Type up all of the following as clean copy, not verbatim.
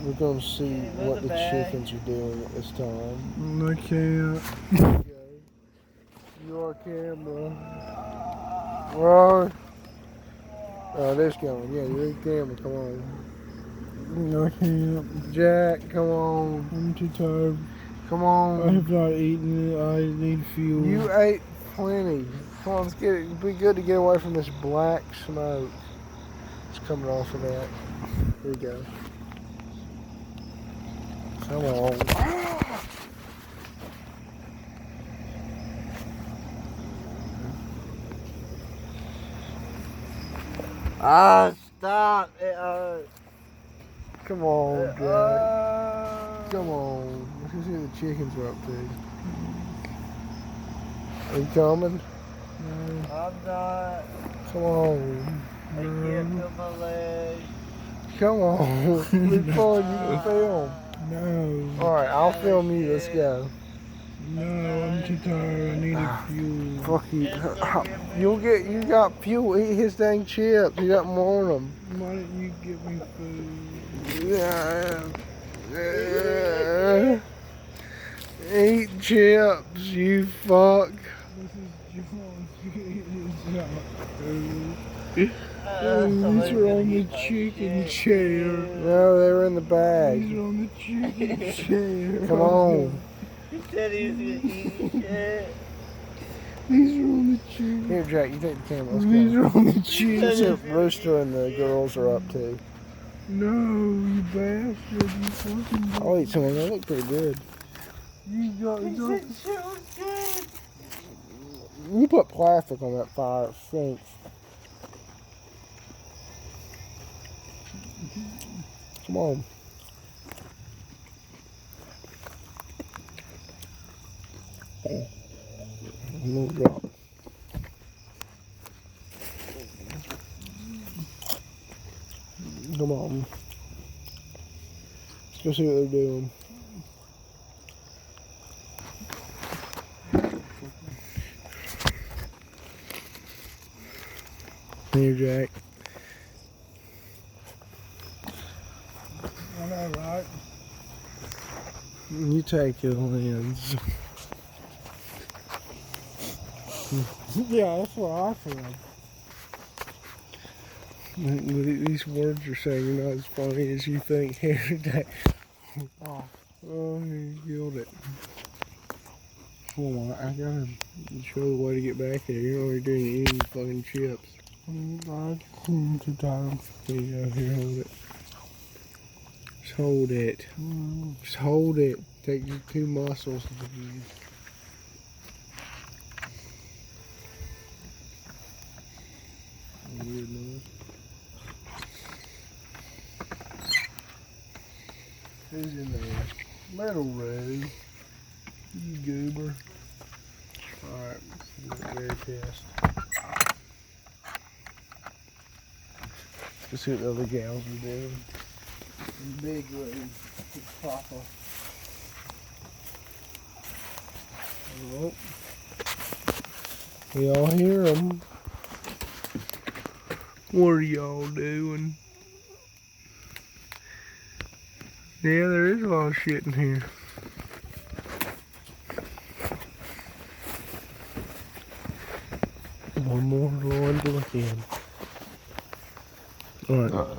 We're gonna see what the chickens are doing at this time. I can't. You are camera. Roar. Oh, this going. Yeah, you're in camera. Come on. I can't. Jack, come on. I'm too tired. Come I on. have not eaten it. I need fuel. You ate plenty. Come on, let's get it. It'd be good to get away from this black smoke. It's coming off of that. Here we go. Come on. Stop. It hurts. Come on, Jack. Come on. Let's see what the chickens are up to. Are you coming? No. I'm not. Come on. I can't feel my legs. Come on. We're fun. You can film. No. Alright, I'll film you. Let's go. No, I'm too tired. I need fuel. Fuck you. You got fuel. Eat his dang chips. You got more on them. Why didn't you give me food? Eat chips, you fuck. This is John. It's not food. These are on the chicken chair. No, they were in the bag. These are on the chicken chair. Come on. He said he was gonna eat shit. These are on the chicken. Here, Jack, you take the camera. Let's These go. are on the That's chicken. what Rooster and the girls are up to. No, you bastard. You fucking. I'll eat some of them. They look pretty good. You got. He said shit was good. You put plastic on that fire, it stinks. Come on. No drop. Come on. Let's go see what they're doing. Here, Jack. I know, right? You take your lens. Yeah, that's what I feel. These words you're saying are not as funny as you think here today. Oh, you killed it. Hold on, I gotta show the way to get back there. You're already doing eating fucking chips. I'm too tired. Here you go, here, hold it. Just hold it. Just hold it. Take your two muscles. Weird noise. Who's in there? Metal Ray. You goober. Alright, very test. Let's see what the other gals are doing. Big Ray. Papa. Oh. We all hear them. What are y'all doing? Yeah, there is a lot of shit in here. One more one to look in. Alright.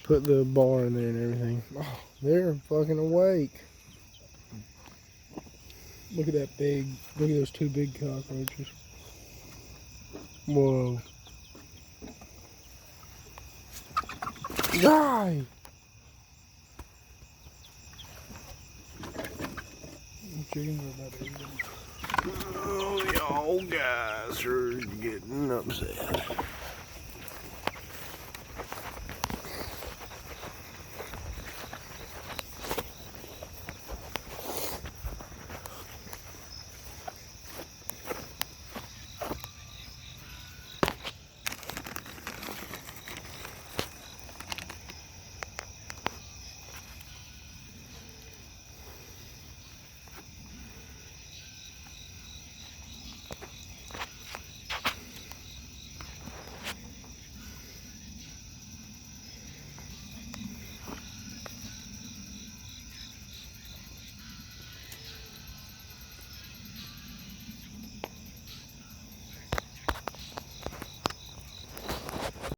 Put the bar in there and everything. Oh, they're fucking awake. Look at that big. Look at those two big cockroaches. Whoa. Die! The chickens are about to eat them. Oh, y'all guys are getting upset.